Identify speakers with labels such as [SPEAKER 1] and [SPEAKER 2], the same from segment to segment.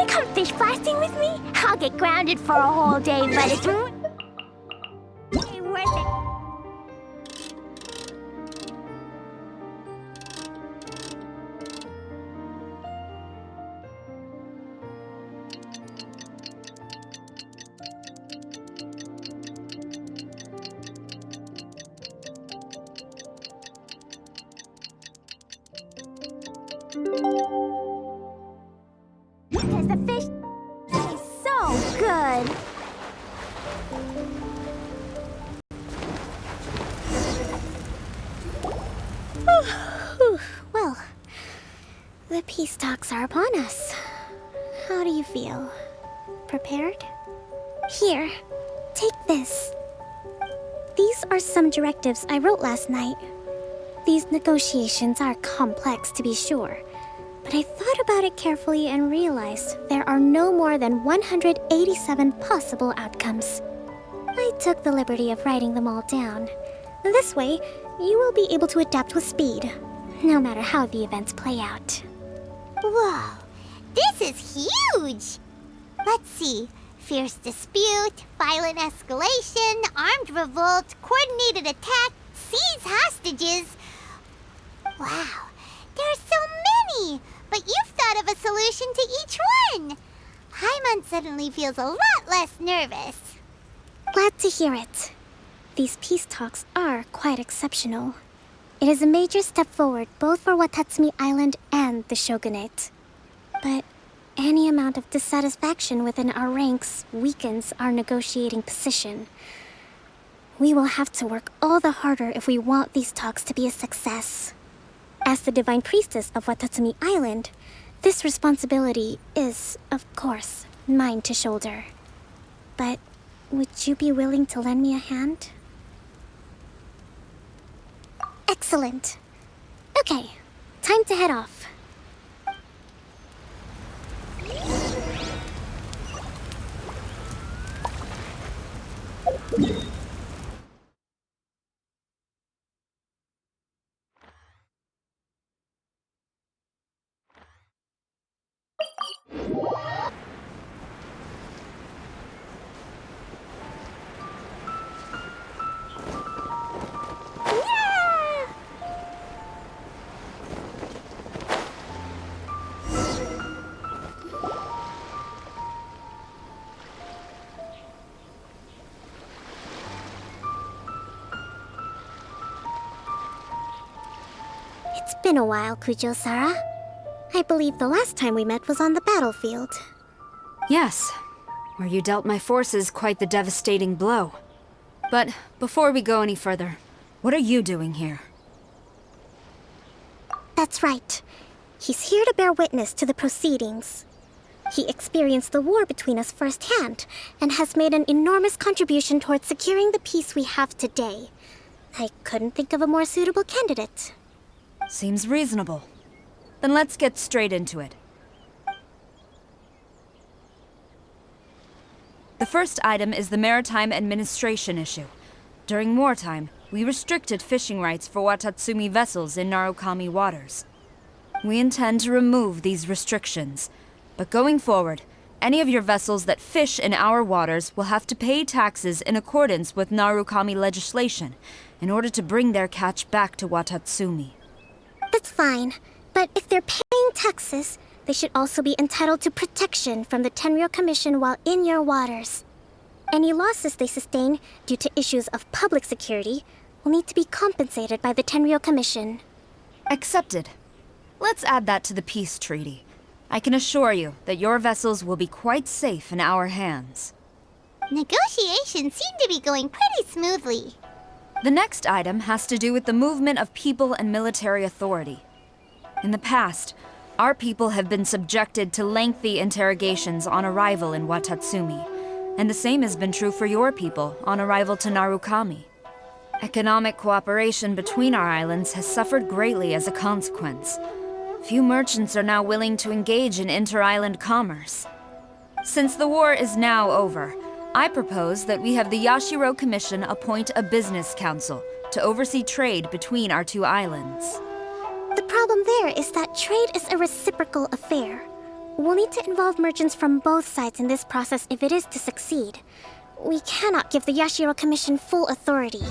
[SPEAKER 1] Wanna come fish blasting with me? I'll get grounded for a whole day, but it's worth it. Because the fish is so good. Well, the peace talks are upon us. How do you feel? Prepared? Here, take this. These are some directives I wrote last night. These negotiations are complex, to be sure, but I thought about it carefully and realized there are no more than 187 possible outcomes. I took the liberty of writing them all down. This way, you will be able to adapt with speed, no matter how the events play out.
[SPEAKER 2] Whoa, this is huge! Let's see. Fierce dispute, violent escalation, armed revolt, coordinated attack, seize hostages. Wow, there are so many! But you've thought of a solution to each one! Hyman suddenly feels a lot less nervous.
[SPEAKER 1] Glad to hear it. These peace talks are quite exceptional. It is a major step forward both for Watatsumi Island and the Shogunate. But any amount of dissatisfaction within our ranks weakens our negotiating position. We will have to work all the harder if we want these talks to be a success. As the Divine Priestess of Watatsumi Island, this responsibility is, of course, mine to shoulder. But would you be willing to lend me a hand? Excellent. Okay, time to head off. It's been a while, Kujo-Sara. I believe the last time we met was on the battlefield.
[SPEAKER 3] Yes, where you dealt my forces quite the devastating blow. But before we go any further, what are you doing here?
[SPEAKER 1] That's right. He's here to bear witness to the proceedings. He experienced the war between us firsthand, and has made an enormous contribution towards securing the peace we have today. I couldn't think of a more suitable candidate.
[SPEAKER 3] Seems reasonable. Then let's get straight into it. The first item is the maritime administration issue. During wartime, we restricted fishing rights for Watatsumi vessels in Narukami waters. We intend to remove these restrictions, but going forward, any of your vessels that fish in our waters will have to pay taxes in accordance with Narukami legislation in order to bring their catch back to Watatsumi.
[SPEAKER 1] That's fine, but if they're paying taxes, they should also be entitled to protection from the Tenryou Commission while in your waters. Any losses they sustain due to issues of public security will need to be compensated by the Tenryou Commission.
[SPEAKER 3] Accepted. Let's add that to the peace treaty. I can assure you that your vessels will be quite safe in our hands.
[SPEAKER 2] Negotiations seem to be going pretty smoothly.
[SPEAKER 3] The next item has to do with the movement of people and military authority. In the past, our people have been subjected to lengthy interrogations on arrival in Watatsumi, and the same has been true for your people on arrival to Narukami. Economic cooperation between our islands has suffered greatly as a consequence. Few merchants are now willing to engage in inter-island commerce. Since the war is now over, I propose that we have the Yashiro Commission appoint a business council to oversee trade between our two islands.
[SPEAKER 1] The problem there is that trade is a reciprocal affair. We'll need to involve merchants from both sides in this process if it is to succeed. We cannot give the Yashiro Commission full authority.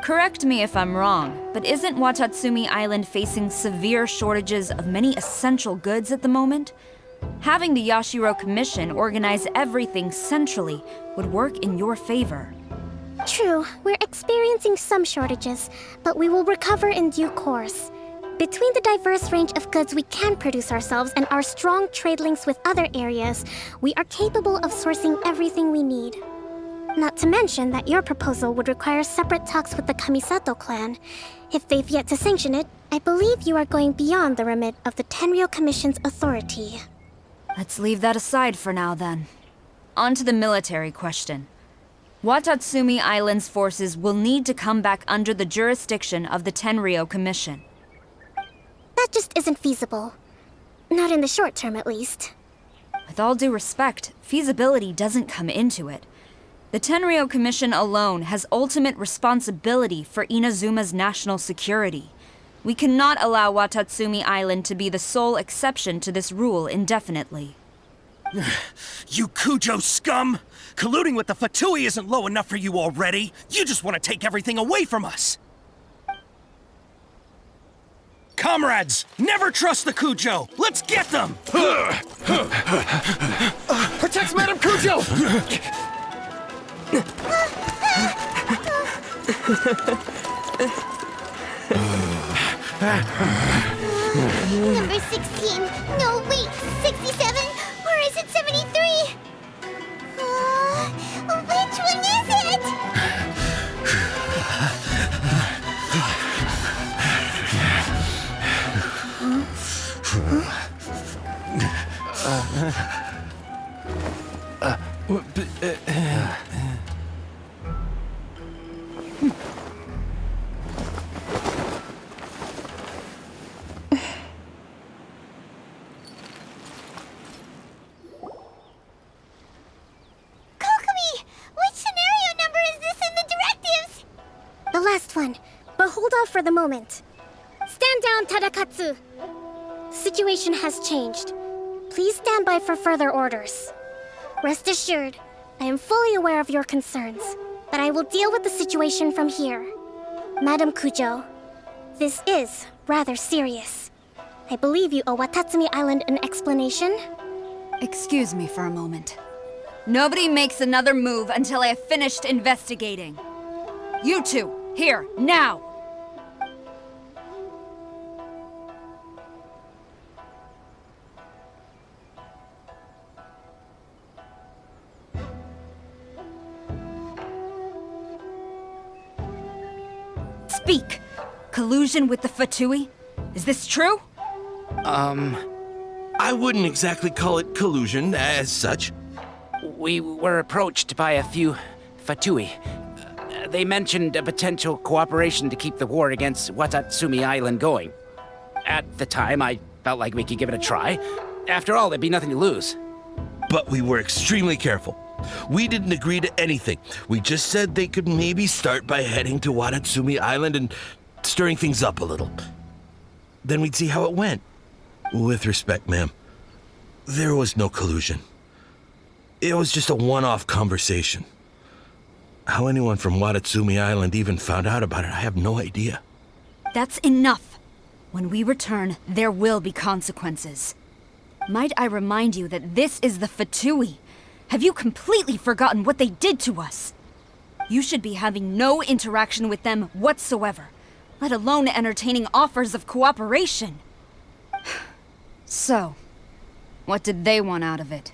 [SPEAKER 3] Correct me if I'm wrong, but isn't Watatsumi Island facing severe shortages of many essential goods at the moment? Having the Yashiro Commission organize everything centrally would work in your favor.
[SPEAKER 1] True, we're experiencing some shortages, but we will recover in due course. Between the diverse range of goods we can produce ourselves and our strong trade links with other areas, we are capable of sourcing everything we need. Not to mention that your proposal would require separate talks with the Kamisato clan. If they've yet to sanction it, I believe you are going beyond the remit of the Tenryou Commission's authority.
[SPEAKER 3] Let's leave that aside for now, then. On to the military question. Watatsumi Island's forces will need to come back under the jurisdiction of the Tenryou Commission.
[SPEAKER 1] That just isn't feasible. Not in the short term, at least.
[SPEAKER 3] With all due respect, feasibility doesn't come into it. The Tenryou Commission alone has ultimate responsibility for Inazuma's national security. We cannot allow Watatsumi Island to be the sole exception to this rule indefinitely.
[SPEAKER 4] You Kujo scum! Colluding with the Fatui isn't low enough for you already. You just want to take everything away from us. Comrades, never trust the Kujo! Let's get them!
[SPEAKER 5] Protect Madame Kujo!
[SPEAKER 2] Number 16. No, wait. 67? Or is it 73? Which one is it? Kokomi! Which scenario number is this in the directives?
[SPEAKER 1] The last one, but hold off for the moment. Stand down, Tadakatsu. The situation has changed. Please stand by for further orders. Rest assured, I am fully aware of your concerns, but I will deal with the situation from here. Madam Kujo, this is rather serious. I believe you owe Watatsumi Island an explanation.
[SPEAKER 3] Excuse me for a moment. Nobody makes another move until I have finished investigating. You two, here, now! Speak! Collusion with the Fatui? Is this true?
[SPEAKER 6] I wouldn't exactly call it collusion as such.
[SPEAKER 5] We were approached by a few Fatui. They mentioned a potential cooperation to keep the war against Watatsumi Island going. At the time, I felt like we could give it a try. After all, there'd be nothing to lose.
[SPEAKER 6] But we were extremely careful. We didn't agree to anything. We just said they could maybe start by heading to Watatsumi Island and stirring things up a little. Then we'd see how it went. With respect, ma'am, there was no collusion. It was just a one-off conversation. How anyone from Watatsumi Island even found out about it, I have no idea.
[SPEAKER 3] That's enough. When we return, there will be consequences. Might I remind you that this is the Fatui? Have you completely forgotten what they did to us? You should be having no interaction with them whatsoever, let alone entertaining offers of cooperation. So, what did they want out of it?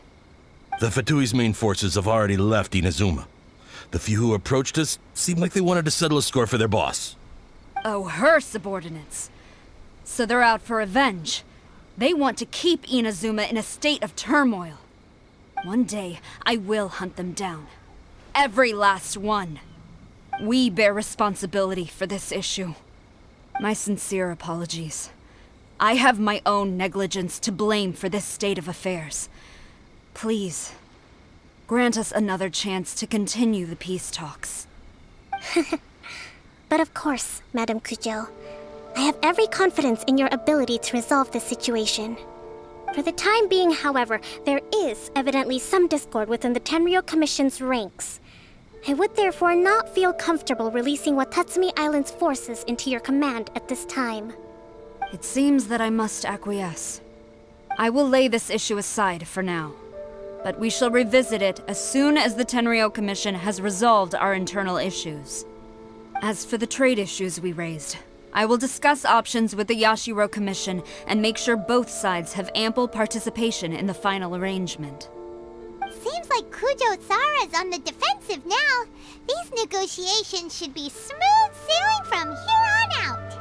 [SPEAKER 6] The Fatui's main forces have already left Inazuma. The few who approached us seemed like they wanted to settle a score for their boss.
[SPEAKER 3] Oh, her subordinates. So they're out for revenge. They want to keep Inazuma in a state of turmoil. One day, I will hunt them down. Every last one. We bear responsibility for this issue. My sincere apologies. I have my own negligence to blame for this state of affairs. Please, grant us another chance to continue the peace talks.
[SPEAKER 1] But of course, Madam Kujo, I have every confidence in your ability to resolve this situation. For the time being, however, there is evidently some discord within the Tenryou Commission's ranks. I would therefore not feel comfortable releasing Watatsumi Island's forces into your command at this time.
[SPEAKER 3] It seems that I must acquiesce. I will lay this issue aside for now, but we shall revisit it as soon as the Tenryou Commission has resolved our internal issues. As for the trade issues we raised, I will discuss options with the Yashiro Commission and make sure both sides have ample participation in the final arrangement.
[SPEAKER 2] Seems like Kujo-Sara's on the defensive now. These negotiations should be smooth sailing from here on out.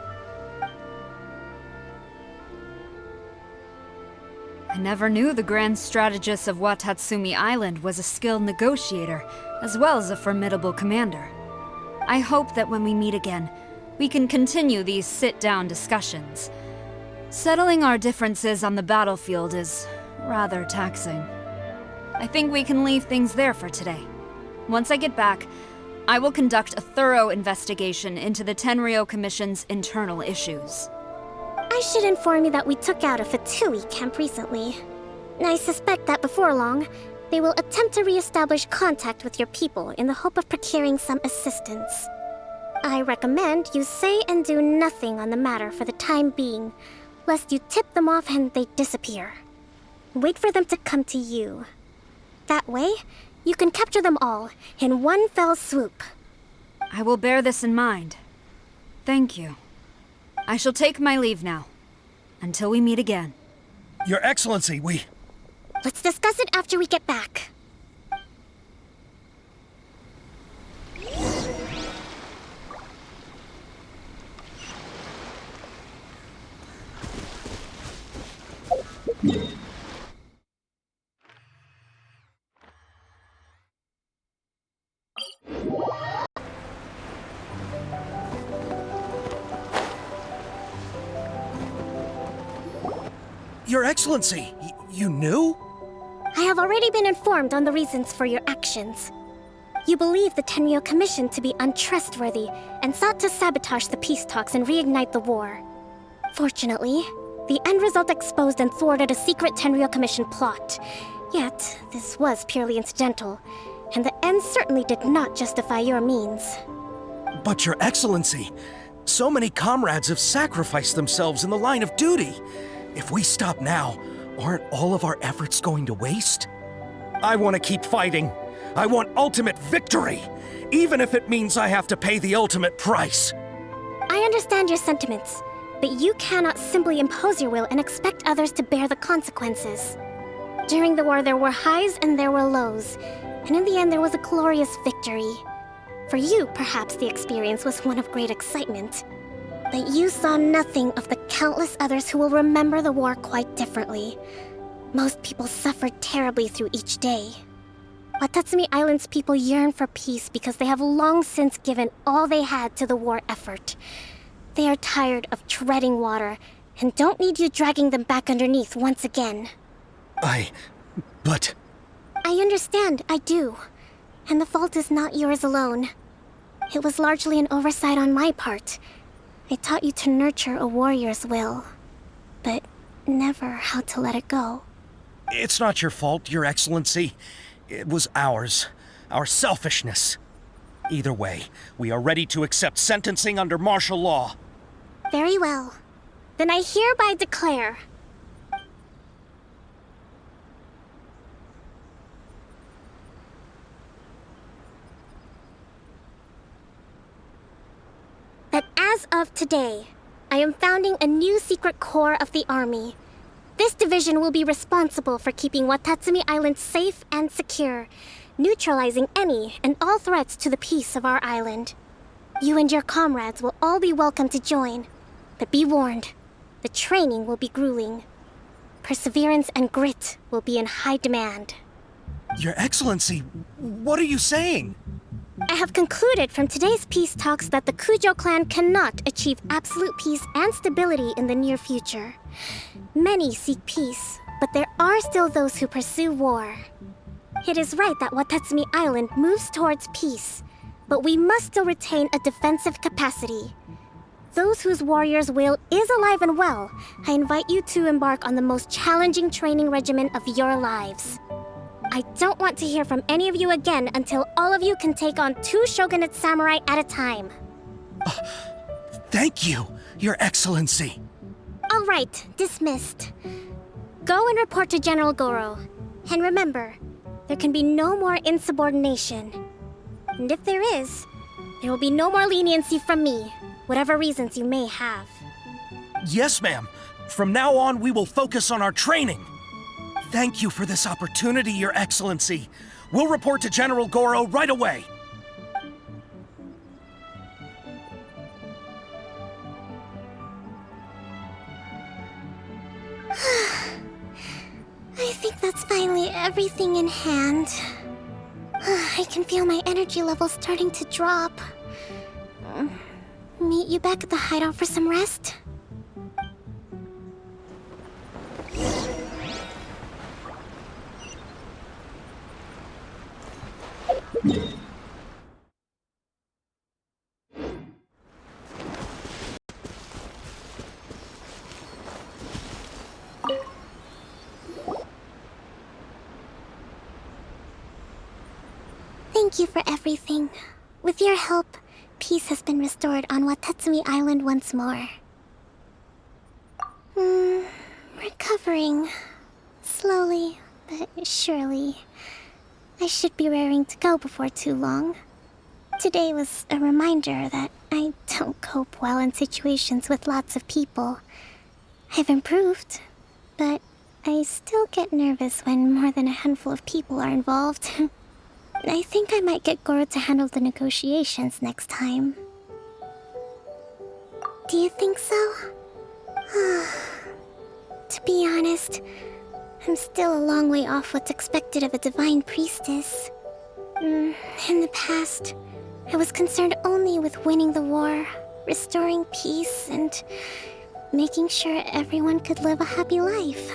[SPEAKER 3] I never knew the grand strategist of Watatsumi Island was a skilled negotiator, as well as a formidable commander. I hope that when we meet again, we can continue these sit-down discussions. Settling our differences on the battlefield is rather taxing. I think we can leave things there for today. Once I get back, I will conduct a thorough investigation into the Tenryou Commission's internal issues.
[SPEAKER 1] I should inform you that we took out a Fatui camp recently. I suspect that before long, they will attempt to re-establish contact with your people in the hope of procuring some assistance. I recommend you say and do nothing on the matter for the time being, lest you tip them off and they disappear. Wait for them to come to you. That way, you can capture them all in one fell swoop.
[SPEAKER 3] I will bear this in mind. Thank you. I shall take my leave now. Until we meet again.
[SPEAKER 4] Your Excellency,
[SPEAKER 1] Let's discuss it after we get back.
[SPEAKER 4] Your Excellency, you knew?
[SPEAKER 1] I have already been informed on the reasons for your actions. You believe the Tenryou Commission to be untrustworthy and sought to sabotage the peace talks and reignite the war. Fortunately, the end result exposed and thwarted a secret Tenryou Commission plot. Yet, this was purely incidental, and the end certainly did not justify your means.
[SPEAKER 4] But Your Excellency, so many comrades have sacrificed themselves in the line of duty. If we stop now, aren't all of our efforts going to waste? I want to keep fighting. I want ultimate victory, even if it means I have to pay the ultimate price.
[SPEAKER 1] I understand your sentiments, but you cannot simply impose your will and expect others to bear the consequences. During the war, there were highs and there were lows, and in the end, there was a glorious victory. For you, perhaps the experience was one of great excitement. But you saw nothing of the countless others who will remember the war quite differently. Most people suffered terribly through each day. Watatsumi Island's people yearn for peace because they have long since given all they had to the war effort. They are tired of treading water and don't need you dragging them back underneath once again.
[SPEAKER 4] But...
[SPEAKER 1] I understand, I do. And the fault is not yours alone. It was largely an oversight on my part. I taught you to nurture a warrior's will, but never how to let it go.
[SPEAKER 4] It's not your fault, Your Excellency. It was ours. Our selfishness. Either way, we are ready to accept sentencing under martial law.
[SPEAKER 1] Very well. Then I hereby declare... that as of today, I am founding a new secret corps of the army. This division will be responsible for keeping Watatsumi Island safe and secure, neutralizing any and all threats to the peace of our island. You and your comrades will all be welcome to join, but be warned, the training will be grueling. Perseverance and grit will be in high demand.
[SPEAKER 4] Your Excellency, what are you saying?
[SPEAKER 1] I have concluded from today's peace talks that the Kujo clan cannot achieve absolute peace and stability in the near future. Many seek peace, but there are still those who pursue war. It is right that Watatsumi Island moves towards peace, but we must still retain a defensive capacity. those whose warrior's will is alive and well, I invite you to embark on the most challenging training regimen of your lives. I don't want to hear from any of you again until all of you can take on 2 shogunate samurai at a time.
[SPEAKER 4] Thank you, Your Excellency.
[SPEAKER 1] All right, dismissed. Go and report to General Goro. And remember, there can be no more insubordination. And if there is, there will be no more leniency from me, whatever reasons you may have.
[SPEAKER 4] Yes, ma'am. From now on, we will focus on our training. Thank you for this opportunity, Your Excellency. We'll report to General Goro right away.
[SPEAKER 1] I think that's finally everything in hand. I can feel my energy level starting to drop. Meet you back at the hideout for some rest? Thank you for everything. With your help, peace has been restored on Watatsumi Island once more. Recovering. Slowly, but surely. I should be raring to go before too long. Today was a reminder that I don't cope well in situations with lots of people. I've improved, but I still get nervous when more than a handful of people are involved. I think I might get Goro to handle the negotiations next time. Do you think so? To be honest, I'm still a long way off what's expected of a divine priestess. In the past, I was concerned only with winning the war, restoring peace, and making sure everyone could live a happy life.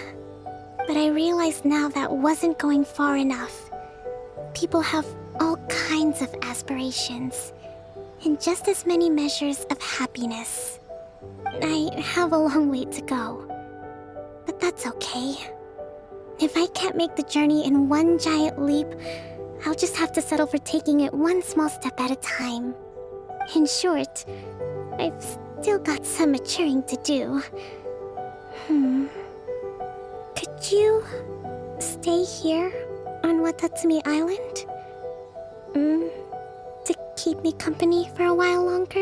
[SPEAKER 1] But I realize now that wasn't going far enough. People have all kinds of aspirations, and just as many measures of happiness. I have a long way to go, but that's okay. If I can't make the journey in one giant leap, I'll just have to settle for taking it one small step at a time. In short, I've still got some maturing to do. Could you stay here on Watatsumi Island? To keep me company for a while longer?